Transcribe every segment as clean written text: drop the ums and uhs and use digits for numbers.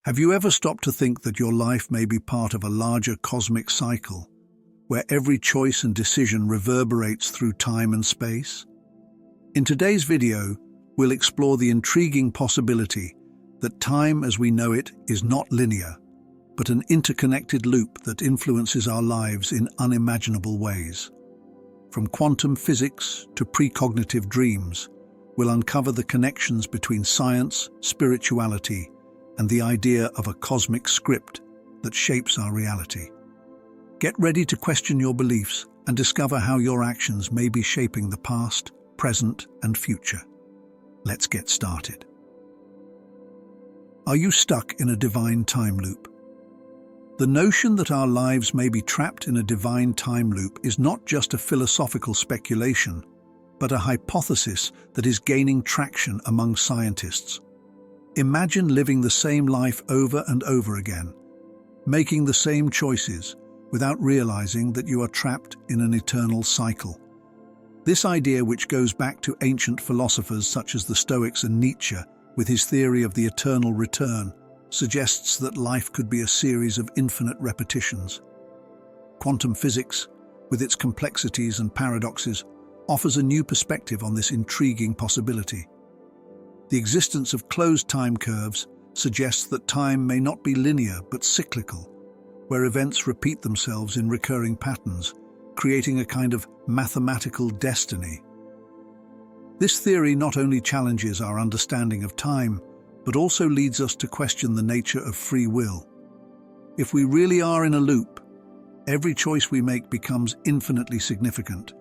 Have you ever stopped to think that your life may be part of a larger cosmic cycle, where every choice and decision reverberates through time and space? In today's video, we'll explore the intriguing possibility that time as we know it is not linear, but an interconnected loop that influences our lives in unimaginable ways. From quantum physics to precognitive dreams, we'll uncover the connections between science, spirituality, and the idea of a cosmic script that shapes our reality. Get ready to question your beliefs and discover how your actions may be shaping the past, present, and future. Let's get started. Are you stuck in a divine time loop? The notion that our lives may be trapped in a divine time loop is not just a philosophical speculation, but a hypothesis that is gaining traction among scientists. Imagine living the same life over and over again, making the same choices without realizing that you are trapped in an eternal cycle. This idea, which goes back to ancient philosophers such as the Stoics and Nietzsche, with his theory of the eternal return, suggests that life could be a series of infinite repetitions. Quantum physics, with its complexities and paradoxes, offers a new perspective on this intriguing possibility. The existence of closed time curves suggests that time may not be linear but cyclical, where events repeat themselves in recurring patterns, creating a kind of mathematical destiny. This theory not only challenges our understanding of time, but also leads us to question the nature of free will. If we really are in a loop, every choice we make becomes infinitely significant,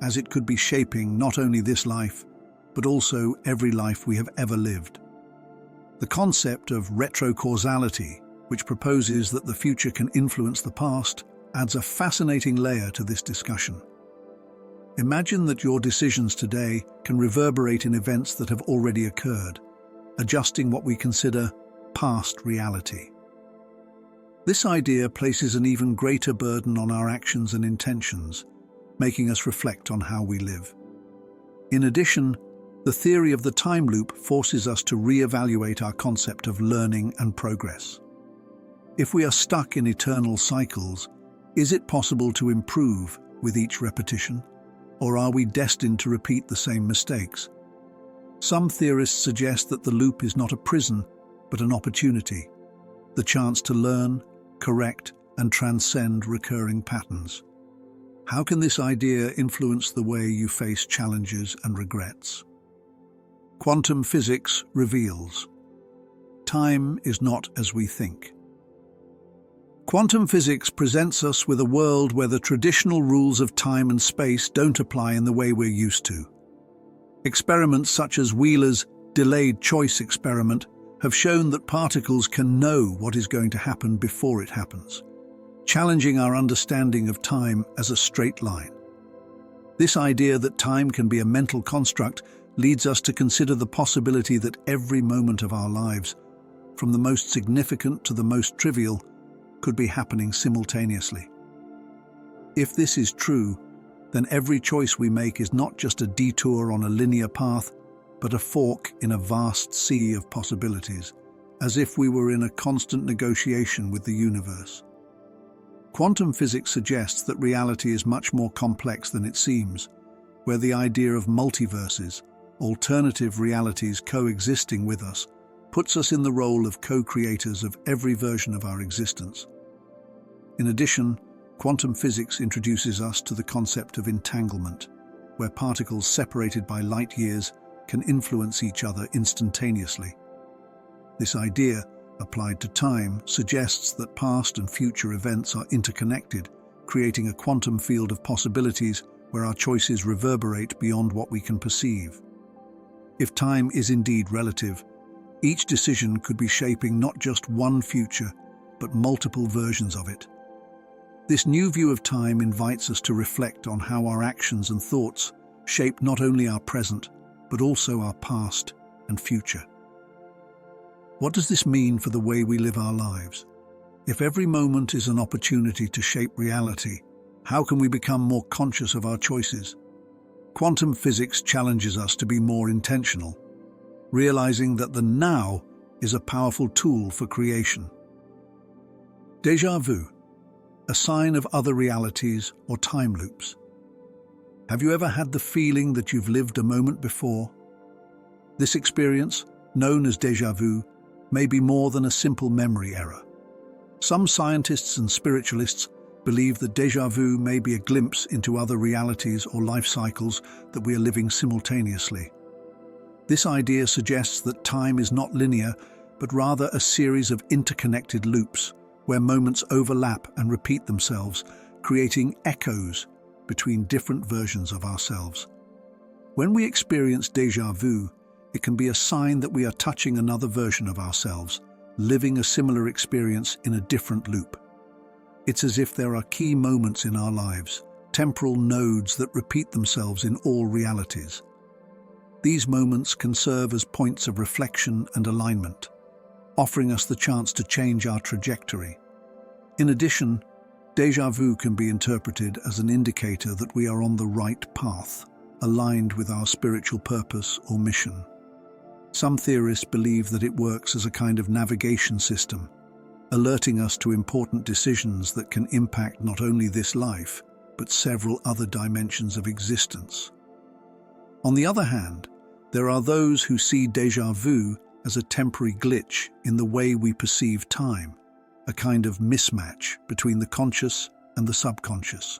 as it could be shaping not only this life, but also every life we have ever lived. The concept of retrocausality, which proposes that the future can influence the past, adds a fascinating layer to this discussion. Imagine that your decisions today can reverberate in events that have already occurred, adjusting what we consider past reality. This idea places an even greater burden on our actions and intentions, making us reflect on how we live. In addition, the theory of the time loop forces us to re-evaluate our concept of learning and progress. If we are stuck in eternal cycles, is it possible to improve with each repetition? Or are we destined to repeat the same mistakes? Some theorists suggest that the loop is not a prison, but an opportunity, the chance to learn, correct, and transcend recurring patterns. How can this idea influence the way you face challenges and regrets? Quantum physics reveals time is not as we think. Quantum physics presents us with a world where the traditional rules of time and space don't apply in the way we're used to. Experiments such as Wheeler's delayed choice experiment have shown that particles can know what is going to happen before it happens, challenging our understanding of time as a straight line. This idea that time can be a mental construct leads us to consider the possibility that every moment of our lives, from the most significant to the most trivial, could be happening simultaneously. If this is true, then every choice we make is not just a detour on a linear path, but a fork in a vast sea of possibilities, as if we were in a constant negotiation with the universe. Quantum physics suggests that reality is much more complex than it seems, where the idea of multiverses, alternative realities coexisting with us, puts us in the role of co-creators of every version of our existence. In addition, quantum physics introduces us to the concept of entanglement, where particles separated by light years can influence each other instantaneously. This idea, applied to time, suggests that past and future events are interconnected, creating a quantum field of possibilities where our choices reverberate beyond what we can perceive. If time is indeed relative, each decision could be shaping not just one future, but multiple versions of it. This new view of time invites us to reflect on how our actions and thoughts shape not only our present, but also our past and future. What does this mean for the way we live our lives? If every moment is an opportunity to shape reality, how can we become more conscious of our choices? Quantum physics challenges us to be more intentional, realizing that the now is a powerful tool for creation. Déjà vu, a sign of other realities or time loops. Have you ever had the feeling that you've lived a moment before? This experience, known as déjà vu, may be more than a simple memory error. Some scientists and spiritualists believe that déjà vu may be a glimpse into other realities or life cycles that we are living simultaneously. This idea suggests that time is not linear, but rather a series of interconnected loops where moments overlap and repeat themselves, creating echoes between different versions of ourselves. When we experience déjà vu, it can be a sign that we are touching another version of ourselves, living a similar experience in a different loop. It's as if there are key moments in our lives, temporal nodes that repeat themselves in all realities. These moments can serve as points of reflection and alignment, offering us the chance to change our trajectory. In addition, déjà vu can be interpreted as an indicator that we are on the right path, aligned with our spiritual purpose or mission. Some theorists believe that it works as a kind of navigation system, alerting us to important decisions that can impact not only this life, but several other dimensions of existence. On the other hand, there are those who see déjà vu as a temporary glitch in the way we perceive time, a kind of mismatch between the conscious and the subconscious.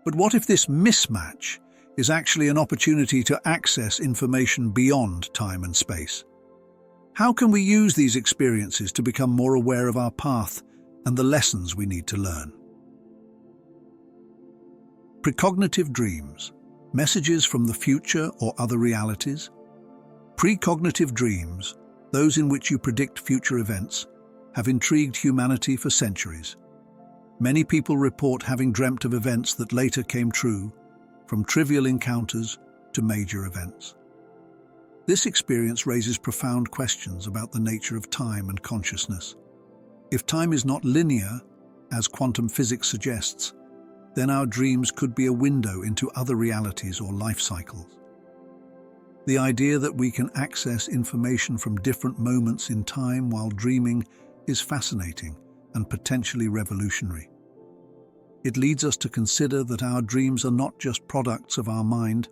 But what if this mismatch is actually an opportunity to access information beyond time and space? How can we use these experiences to become more aware of our path and the lessons we need to learn? Precognitive dreams, messages from the future or other realities. Precognitive dreams, those in which you predict future events, have intrigued humanity for centuries. Many people report having dreamt of events that later came true, from trivial encounters to major events. This experience raises profound questions about the nature of time and consciousness. If time is not linear, as quantum physics suggests, then our dreams could be a window into other realities or life cycles. The idea that we can access information from different moments in time while dreaming is fascinating and potentially revolutionary. It leads us to consider that our dreams are not just products of our mind,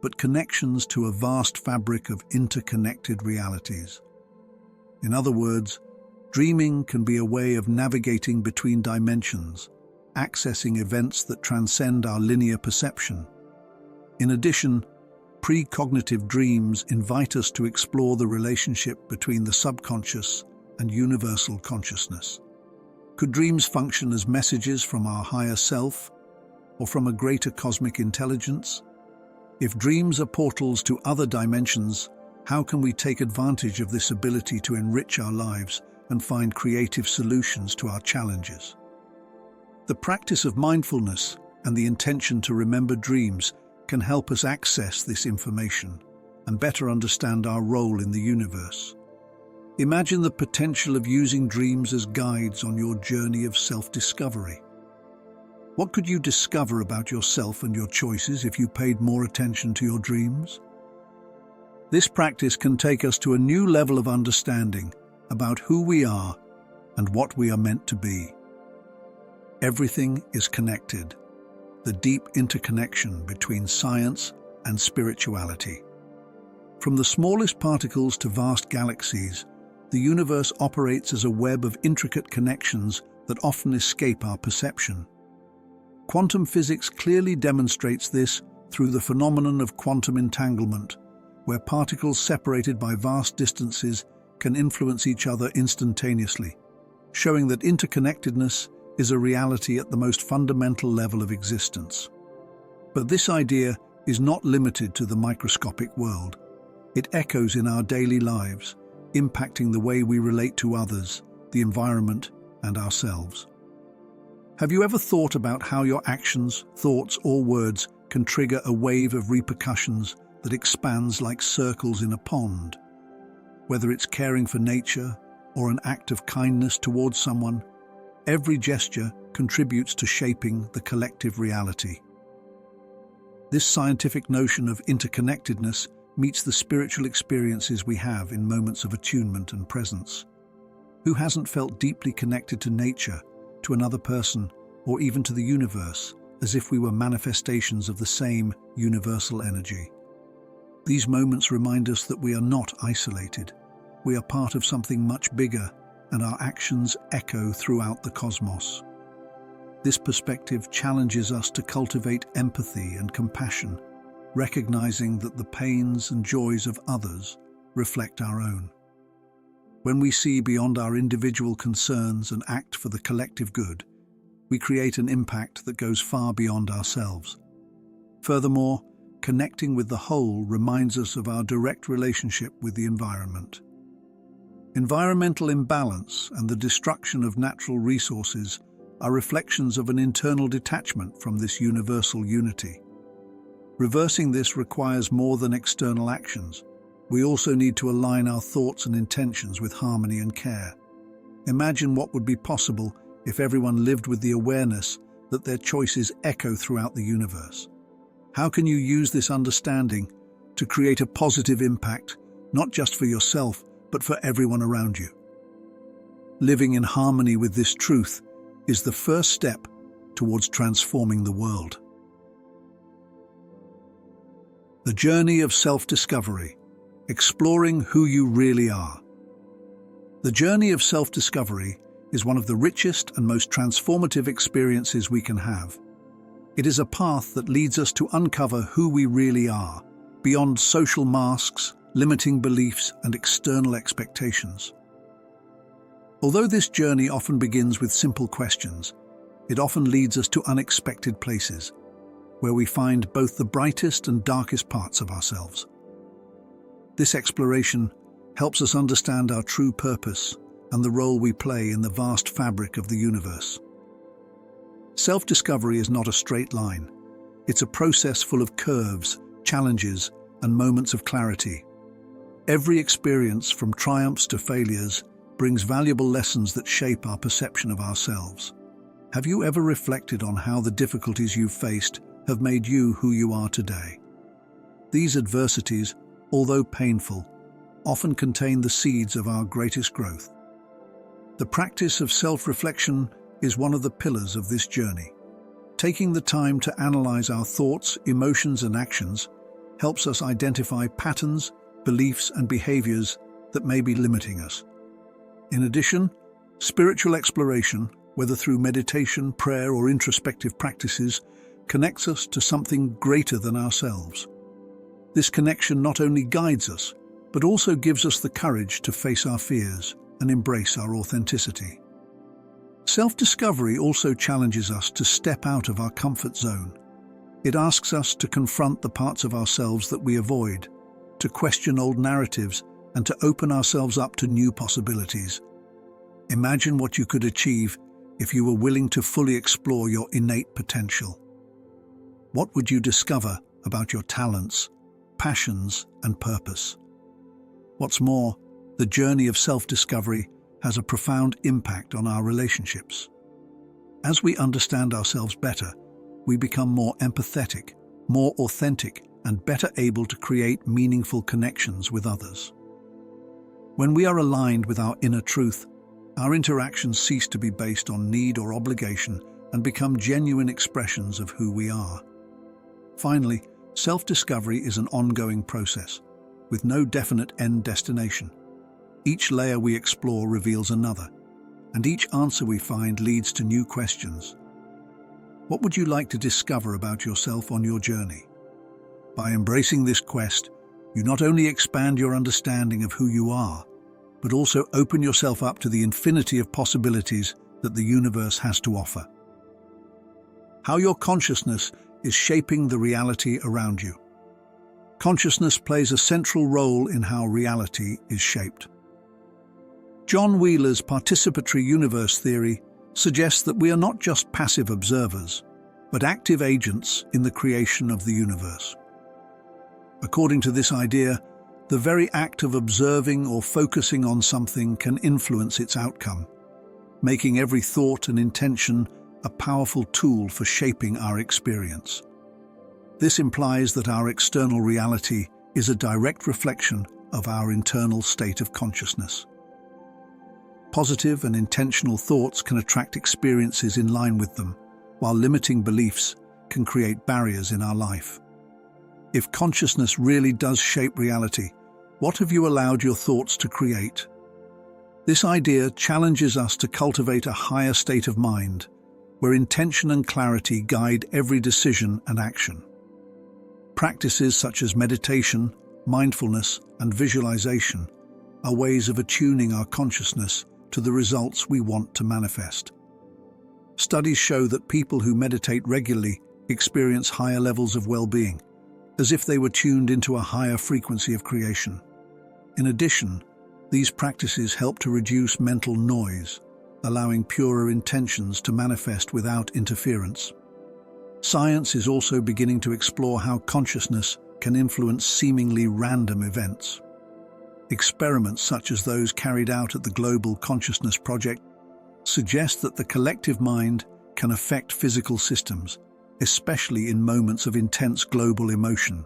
but connections to a vast fabric of interconnected realities. In other words, dreaming can be a way of navigating between dimensions, accessing events that transcend our linear perception. In addition, precognitive dreams invite us to explore the relationship between the subconscious and universal consciousness. Could dreams function as messages from our higher self or from a greater cosmic intelligence? If dreams are portals to other dimensions, how can we take advantage of this ability to enrich our lives and find creative solutions to our challenges? The practice of mindfulness and the intention to remember dreams can help us access this information and better understand our role in the universe. Imagine the potential of using dreams as guides on your journey of self-discovery. What could you discover about yourself and your choices if you paid more attention to your dreams? This practice can take us to a new level of understanding about who we are and what we are meant to be. Everything is connected, the deep interconnection between science and spirituality. From the smallest particles to vast galaxies, the universe operates as a web of intricate connections that often escape our perception. Quantum physics clearly demonstrates this through the phenomenon of quantum entanglement, where particles separated by vast distances can influence each other instantaneously, showing that interconnectedness is a reality at the most fundamental level of existence. But this idea is not limited to the microscopic world. It echoes in our daily lives, impacting the way we relate to others, the environment, and ourselves. Have you ever thought about how your actions, thoughts, or words can trigger a wave of repercussions that expands like circles in a pond? Whether it's caring for nature or an act of kindness towards someone, every gesture contributes to shaping the collective reality. This scientific notion of interconnectedness meets the spiritual experiences we have in moments of attunement and presence. Who hasn't felt deeply connected to nature, to another person, or even to the universe, as if we were manifestations of the same universal energy? These moments remind us that we are not isolated. We are part of something much bigger, and our actions echo throughout the cosmos. This perspective challenges us to cultivate empathy and compassion, recognizing that the pains and joys of others reflect our own. When we see beyond our individual concerns and act for the collective good, we create an impact that goes far beyond ourselves. Furthermore, connecting with the whole reminds us of our direct relationship with the environment. Environmental imbalance and the destruction of natural resources are reflections of an internal detachment from this universal unity. Reversing this requires more than external actions. We also need to align our thoughts and intentions with harmony and care. Imagine what would be possible if everyone lived with the awareness that their choices echo throughout the universe. How can you use this understanding to create a positive impact, not just for yourself, but for everyone around you? Living in harmony with this truth is the first step towards transforming the world. The journey of self-discovery, exploring who you really are. The journey of self-discovery is one of the richest and most transformative experiences we can have. It is a path that leads us to uncover who we really are, beyond social masks, limiting beliefs, and external expectations. Although this journey often begins with simple questions, it often leads us to unexpected places, where we find both the brightest and darkest parts of ourselves. This exploration helps us understand our true purpose and the role we play in the vast fabric of the universe. Self-discovery is not a straight line. It's a process full of curves, challenges, and moments of clarity. Every experience, from triumphs to failures, brings valuable lessons that shape our perception of ourselves. Have you ever reflected on how the difficulties you've faced have made you who you are today? These adversities, although painful, often contain the seeds of our greatest growth. The practice of self-reflection is one of the pillars of this journey. Taking the time to analyze our thoughts, emotions, and actions helps us identify patterns, beliefs, and behaviors that may be limiting us. In addition, spiritual exploration, whether through meditation, prayer, or introspective practices, connects us to something greater than ourselves. This connection not only guides us, but also gives us the courage to face our fears and embrace our authenticity. Self-discovery also challenges us to step out of our comfort zone. It asks us to confront the parts of ourselves that we avoid, to question old narratives, and to open ourselves up to new possibilities. Imagine what you could achieve if you were willing to fully explore your innate potential. What would you discover about your talents, passions, and purpose? What's more, the journey of self-discovery has a profound impact on our relationships. As we understand ourselves better, we become more empathetic, more authentic, and better able to create meaningful connections with others. When we are aligned with our inner truth, our interactions cease to be based on need or obligation and become genuine expressions of who we are. Finally, self-discovery is an ongoing process, with no definite end destination. Each layer we explore reveals another, and each answer we find leads to new questions. What would you like to discover about yourself on your journey? By embracing this quest, you not only expand your understanding of who you are, but also open yourself up to the infinity of possibilities that the universe has to offer. How your consciousness is shaping the reality around you. Consciousness plays a central role in how reality is shaped. John Wheeler's participatory universe theory suggests that we are not just passive observers, but active agents in the creation of the universe. According to this idea, the very act of observing or focusing on something can influence its outcome, making every thought and intention a powerful tool for shaping our experience. This implies that our external reality is a direct reflection of our internal state of consciousness. Positive and intentional thoughts can attract experiences in line with them, while limiting beliefs can create barriers in our life. If consciousness really does shape reality, what have you allowed your thoughts to create? This idea challenges us to cultivate a higher state of mind, where intention and clarity guide every decision and action. Practices such as meditation, mindfulness, and visualization are ways of attuning our consciousness to the results we want to manifest. Studies show that people who meditate regularly experience higher levels of well-being, as if they were tuned into a higher frequency of creation. In addition, these practices help to reduce mental noise, allowing purer intentions to manifest without interference. Science is also beginning to explore how consciousness can influence seemingly random events. Experiments such as those carried out at the Global Consciousness Project suggest that the collective mind can affect physical systems, especially in moments of intense global emotion.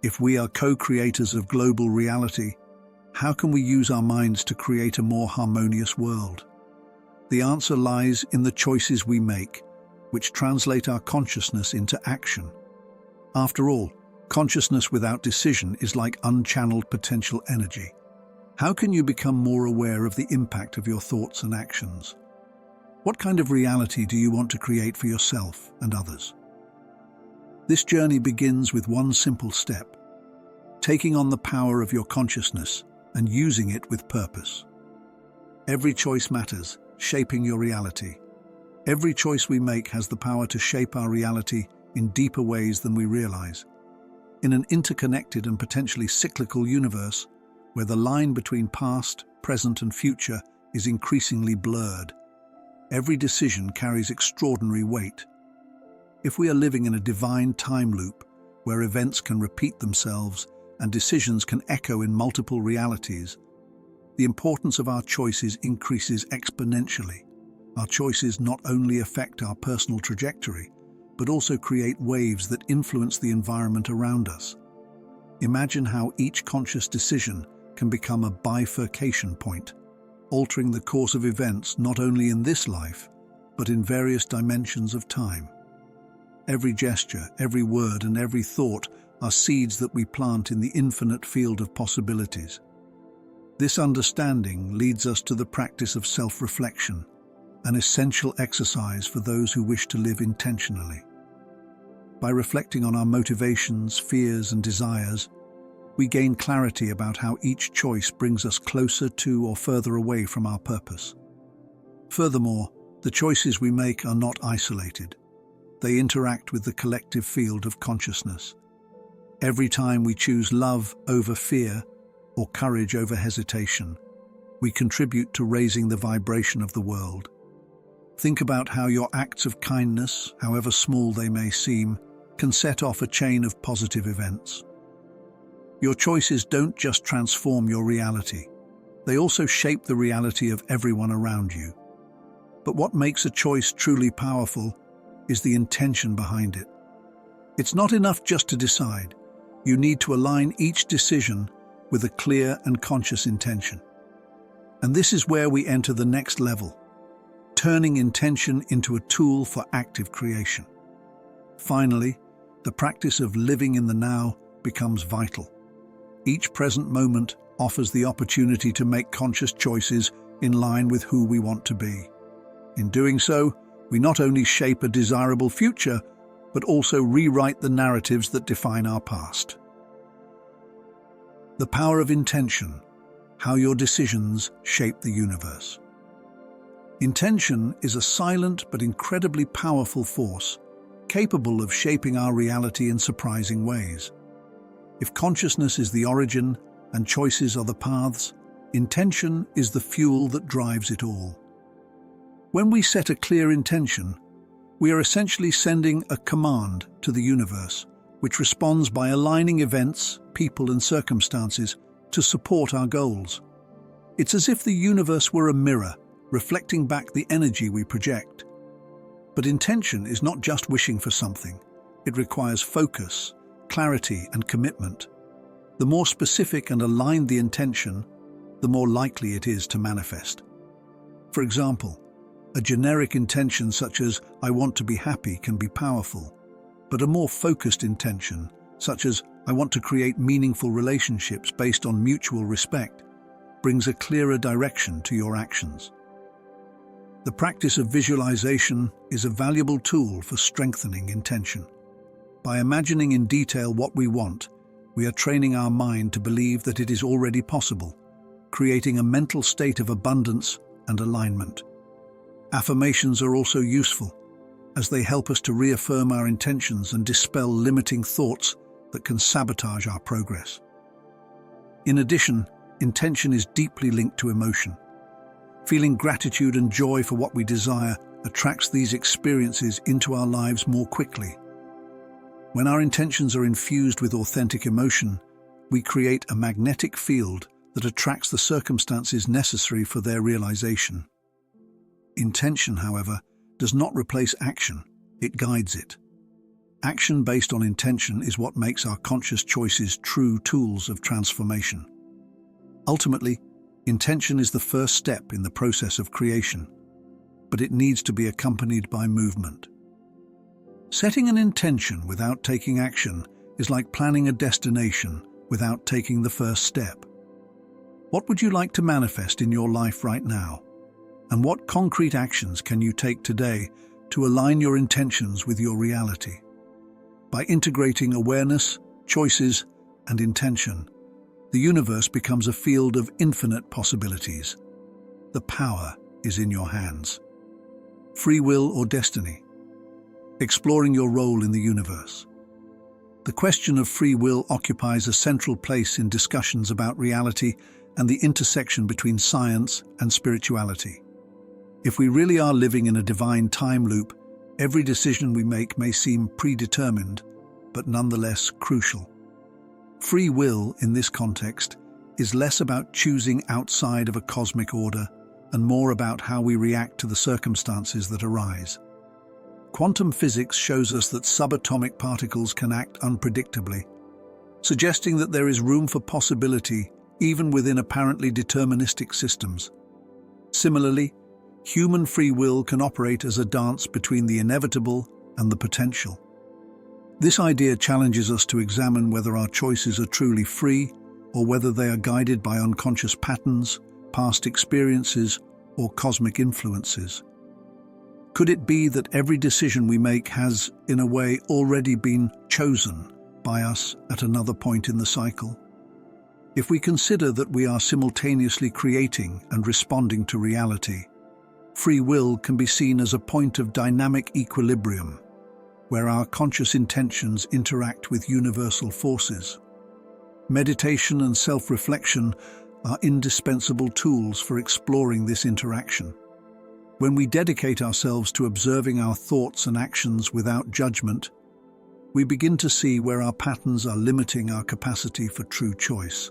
If we are co-creators of global reality, how can we use our minds to create a more harmonious world? The answer lies in the choices we make, which translate our consciousness into action. After all, consciousness without decision is like unchanneled potential energy. How can you become more aware of the impact of your thoughts and actions? What kind of reality do you want to create for yourself and others? This journey begins with one simple step: taking on the power of your consciousness and using it with purpose. Every choice matters, shaping your reality. Every choice we make has the power to shape our reality in deeper ways than we realize. In an interconnected and potentially cyclical universe, where the line between past, present, and future is increasingly blurred, every decision carries extraordinary weight. If we are living in a divine time loop, where events can repeat themselves and decisions can echo in multiple realities, the importance of our choices increases exponentially. Our choices not only affect our personal trajectory, but also create waves that influence the environment around us. Imagine how each conscious decision can become a bifurcation point, altering the course of events not only in this life, but in various dimensions of time. Every gesture, every word, and every thought are seeds that we plant in the infinite field of possibilities. This understanding leads us to the practice of self-reflection, an essential exercise for those who wish to live intentionally. By reflecting on our motivations, fears, and desires, we gain clarity about how each choice brings us closer to or further away from our purpose. Furthermore, the choices we make are not isolated. They interact with the collective field of consciousness. Every time we choose love over fear or courage over hesitation, we contribute to raising the vibration of the world. Think about how your acts of kindness, however small they may seem, can set off a chain of positive events. Your choices don't just transform your reality, they also shape the reality of everyone around you. But what makes a choice truly powerful is the intention behind it. It's not enough just to decide. You need to align each decision with a clear and conscious intention. And this is where we enter the next level, turning intention into a tool for active creation. Finally, the practice of living in the now becomes vital. Each present moment offers the opportunity to make conscious choices in line with who we want to be. In doing so, we not only shape a desirable future, but also rewrite the narratives that define our past. The power of intention, how your decisions shape the universe. Intention is a silent but incredibly powerful force, capable of shaping our reality in surprising ways. If consciousness is the origin and choices are the paths, intention is the fuel that drives it all. When we set a clear intention, we are essentially sending a command to the universe, which responds by aligning events, people, and circumstances to support our goals. It's as if the universe were a mirror, reflecting back the energy we project. But intention is not just wishing for something. It requires focus, clarity, and commitment. The more specific and aligned the intention, the more likely it is to manifest. For example, a generic intention such as "I want to be happy" can be powerful, but a more focused intention, such as "I want to create meaningful relationships based on mutual respect," brings a clearer direction to your actions. The practice of visualization is a valuable tool for strengthening intention. By imagining in detail what we want, we are training our mind to believe that it is already possible, creating a mental state of abundance and alignment. Affirmations are also useful, as they help us to reaffirm our intentions and dispel limiting thoughts that can sabotage our progress. In addition, intention is deeply linked to emotion. Feeling gratitude and joy for what we desire attracts these experiences into our lives more quickly. When our intentions are infused with authentic emotion, we create a magnetic field that attracts the circumstances necessary for their realization. Intention, however, does not replace action, it guides it. Action based on intention is what makes our conscious choices true tools of transformation. Ultimately, intention is the first step in the process of creation, but it needs to be accompanied by movement. Setting an intention without taking action is like planning a destination without taking the first step. What would you like to manifest in your life right now? And what concrete actions can you take today to align your intentions with your reality? By integrating awareness, choices, and intention, the universe becomes a field of infinite possibilities. The power is in your hands. Free will or destiny? Exploring your role in the universe. The question of free will occupies a central place in discussions about reality and the intersection between science and spirituality. If we really are living in a divine time loop, every decision we make may seem predetermined, but nonetheless crucial. Free will, in this context, is less about choosing outside of a cosmic order and more about how we react to the circumstances that arise. Quantum physics shows us that subatomic particles can act unpredictably, suggesting that there is room for possibility even within apparently deterministic systems. Similarly, human free will can operate as a dance between the inevitable and the potential. This idea challenges us to examine whether our choices are truly free or whether they are guided by unconscious patterns, past experiences, or cosmic influences. Could it be that every decision we make has, in a way, already been chosen by us at another point in the cycle? If we consider that we are simultaneously creating and responding to reality, free will can be seen as a point of dynamic equilibrium, where our conscious intentions interact with universal forces. Meditation and self-reflection are indispensable tools for exploring this interaction. When we dedicate ourselves to observing our thoughts and actions without judgment, we begin to see where our patterns are limiting our capacity for true choice.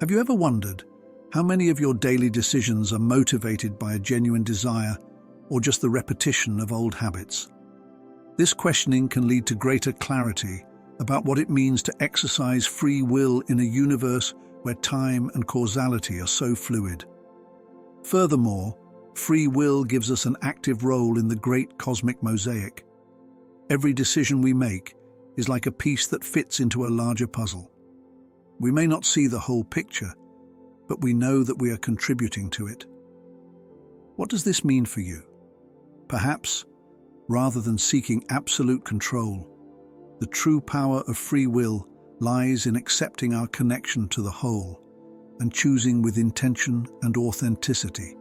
Have you ever wondered how many of your daily decisions are motivated by a genuine desire or just the repetition of old habits? This questioning can lead to greater clarity about what it means to exercise free will in a universe where time and causality are so fluid. Furthermore, free will gives us an active role in the great cosmic mosaic. Every decision we make is like a piece that fits into a larger puzzle. We may not see the whole picture, but we know that we are contributing to it. What does this mean for you? Perhaps, rather than seeking absolute control, the true power of free will lies in accepting our connection to the whole and choosing with intention and authenticity.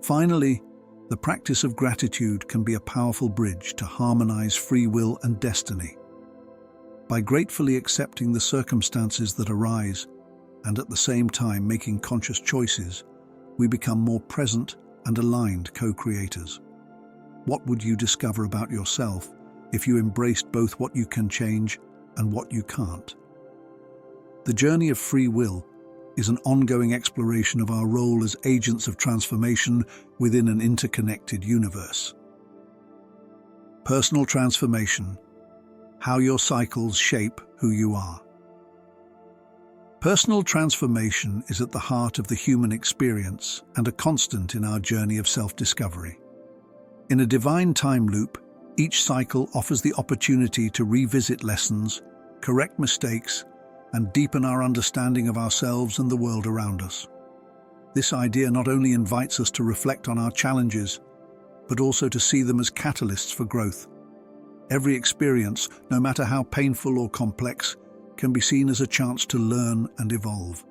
Finally, the practice of gratitude can be a powerful bridge to harmonize free will and destiny. By gratefully accepting the circumstances that arise and at the same time making conscious choices, we become more present and aligned co-creators. What would you discover about yourself if you embraced both what you can change and what you can't? The journey of free will is an ongoing exploration of our role as agents of transformation within an interconnected universe. Personal transformation: how your cycles shape who you are. Personal transformation is at the heart of the human experience and a constant in our journey of self-discovery. In a divine time loop, each cycle offers the opportunity to revisit lessons, correct mistakes, and deepen our understanding of ourselves and the world around us. This idea not only invites us to reflect on our challenges, but also to see them as catalysts for growth. Every experience, no matter how painful or complex, can be seen as a chance to learn and evolve.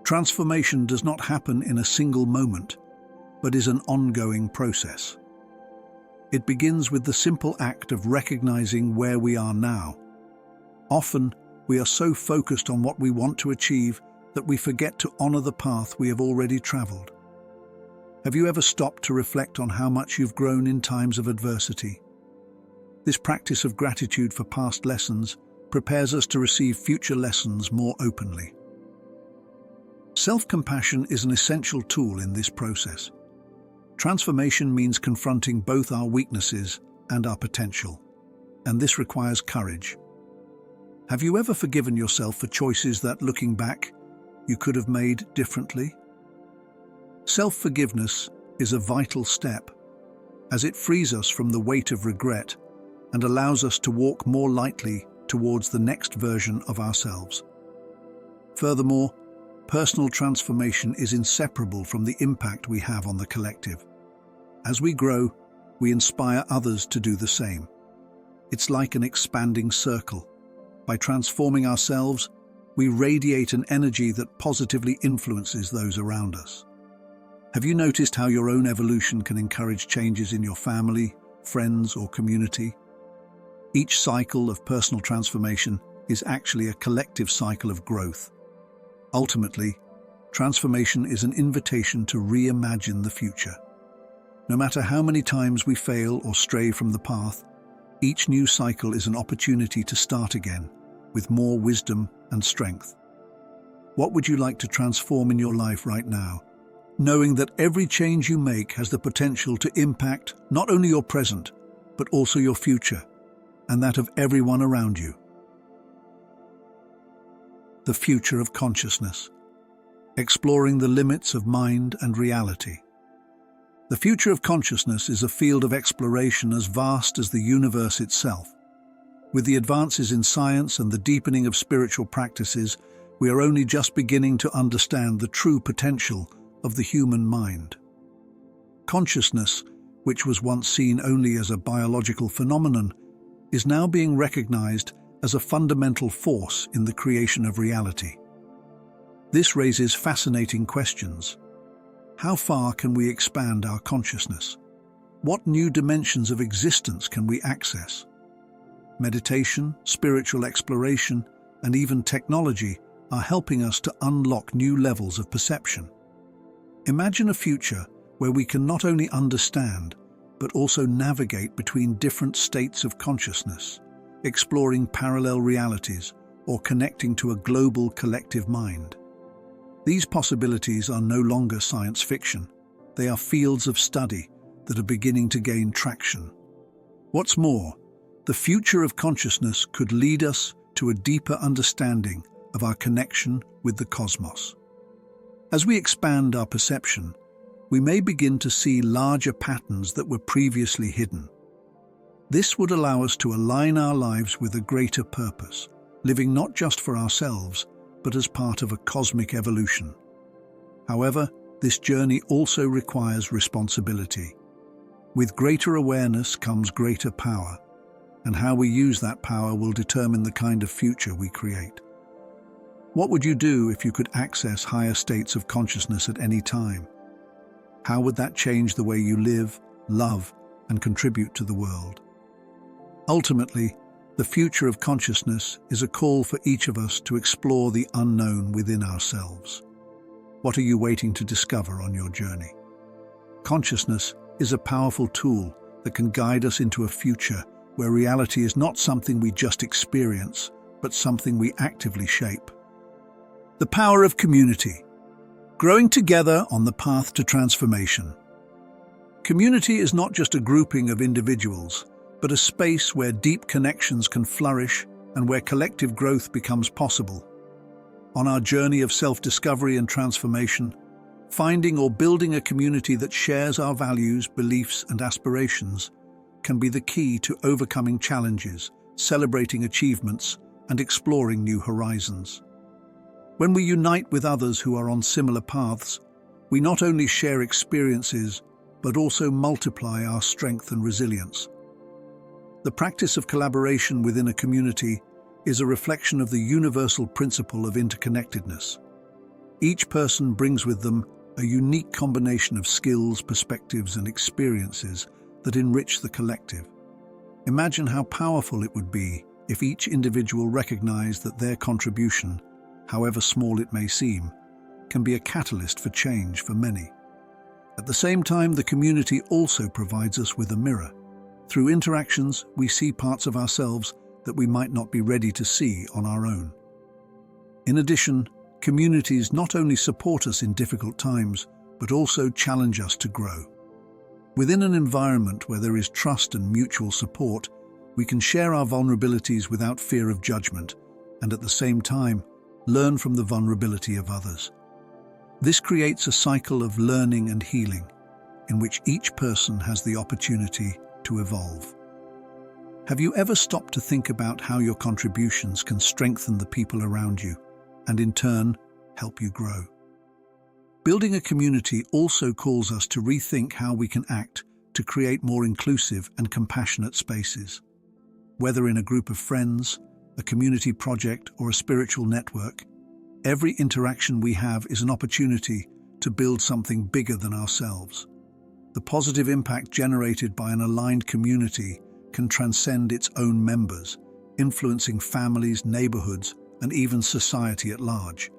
Transformation does not happen in a single moment, but is an ongoing process. It begins with the simple act of recognizing where we are now. Often, we are so focused on what we want to achieve that we forget to honor the path we have already traveled. Have you ever stopped to reflect on how much you've grown in times of adversity? This practice of gratitude for past lessons prepares us to receive future lessons more openly. Self-compassion is an essential tool in this process. Transformation means confronting both our weaknesses and our potential, and this requires courage. Have you ever forgiven yourself for choices that, looking back, you could have made differently? Self-forgiveness is a vital step, as it frees us from the weight of regret and allows us to walk more lightly towards the next version of ourselves. Furthermore, personal transformation is inseparable from the impact we have on the collective. As we grow, we inspire others to do the same. It's like an expanding circle. By transforming ourselves, we radiate an energy that positively influences those around us. Have you noticed how your own evolution can encourage changes in your family, friends, or community? Each cycle of personal transformation is actually a collective cycle of growth. Ultimately, transformation is an invitation to reimagine the future. No matter how many times we fail or stray from the path, each new cycle is an opportunity to start again, with more wisdom and strength. What would you like to transform in your life right now, knowing that every change you make has the potential to impact not only your present, but also your future, and that of everyone around you? The future of consciousness. Exploring the limits of mind and reality. The future of consciousness is a field of exploration as vast as the universe itself. With the advances in science and the deepening of spiritual practices, we are only just beginning to understand the true potential of the human mind. Consciousness, which was once seen only as a biological phenomenon, is now being recognized as a fundamental force in the creation of reality. This raises fascinating questions. How far can we expand our consciousness? What new dimensions of existence can we access? Meditation, spiritual exploration, and even technology are helping us to unlock new levels of perception. Imagine a future where we can not only understand, but also navigate between different states of consciousness, exploring parallel realities or connecting to a global collective mind. These possibilities are no longer science fiction. They are fields of study that are beginning to gain traction. What's more, the future of consciousness could lead us to a deeper understanding of our connection with the cosmos. As we expand our perception, we may begin to see larger patterns that were previously hidden. This would allow us to align our lives with a greater purpose, living not just for ourselves, but as part of a cosmic evolution. However, this journey also requires responsibility. With greater awareness comes greater power, and how we use that power will determine the kind of future we create. What would you do if you could access higher states of consciousness at any time? How would that change the way you live, love, and contribute to the world? Ultimately, the future of consciousness is a call for each of us to explore the unknown within ourselves. What are you waiting to discover on your journey? Consciousness is a powerful tool that can guide us into a future where reality is not something we just experience, but something we actively shape. The power of community. Growing together on the path to transformation. Community is not just a grouping of individuals, but a space where deep connections can flourish and where collective growth becomes possible. On our journey of self-discovery and transformation, finding or building a community that shares our values, beliefs, and aspirations can be the key to overcoming challenges, celebrating achievements, and exploring new horizons. When we unite with others who are on similar paths, we not only share experiences, but also multiply our strength and resilience. The practice of collaboration within a community is a reflection of the universal principle of interconnectedness. Each person brings with them a unique combination of skills, perspectives, and experiences that enrich the collective. Imagine how powerful it would be if each individual recognized that their contribution, however small it may seem, can be a catalyst for change for many. At the same time, the community also provides us with a mirror. Through interactions, we see parts of ourselves that we might not be ready to see on our own. In addition, communities not only support us in difficult times, but also challenge us to grow. Within an environment where there is trust and mutual support, we can share our vulnerabilities without fear of judgment, and at the same time, learn from the vulnerability of others. This creates a cycle of learning and healing, in which each person has the opportunity to evolve. Have you ever stopped to think about how your contributions can strengthen the people around you, and in turn, help you grow? Building a community also calls us to rethink how we can act to create more inclusive and compassionate spaces. Whether in a group of friends, a community project, or a spiritual network, every interaction we have is an opportunity to build something bigger than ourselves. The positive impact generated by an aligned community can transcend its own members, influencing families, neighborhoods, and even society at large.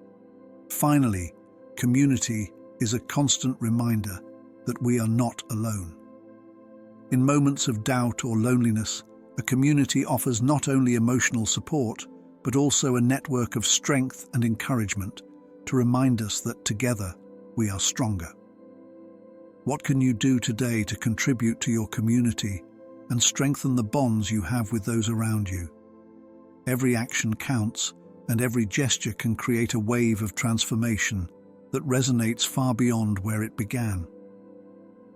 Finally, community is a constant reminder that we are not alone. In moments of doubt or loneliness, a community offers not only emotional support, but also a network of strength and encouragement to remind us that together we are stronger. What can you do today to contribute to your community and strengthen the bonds you have with those around you? Every action counts, and every gesture can create a wave of transformation that resonates far beyond where it began.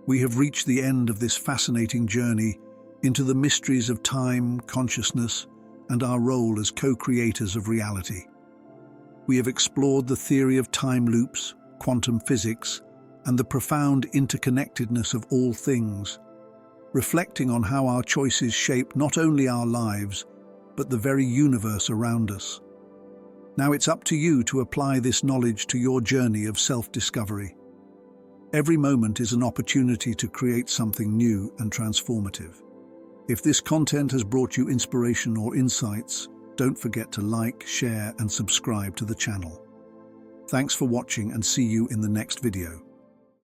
We have reached the end of this fascinating journey into the mysteries of time, consciousness, and our role as co-creators of reality. We have explored the theory of time loops, quantum physics, and the profound interconnectedness of all things, reflecting on how our choices shape not only our lives, but the very universe around us. Now it's up to you to apply this knowledge to your journey of self-discovery. Every moment is an opportunity to create something new and transformative. If this content has brought you inspiration or insights, don't forget to like, share, and subscribe to the channel. Thanks for watching, and see you in the next video.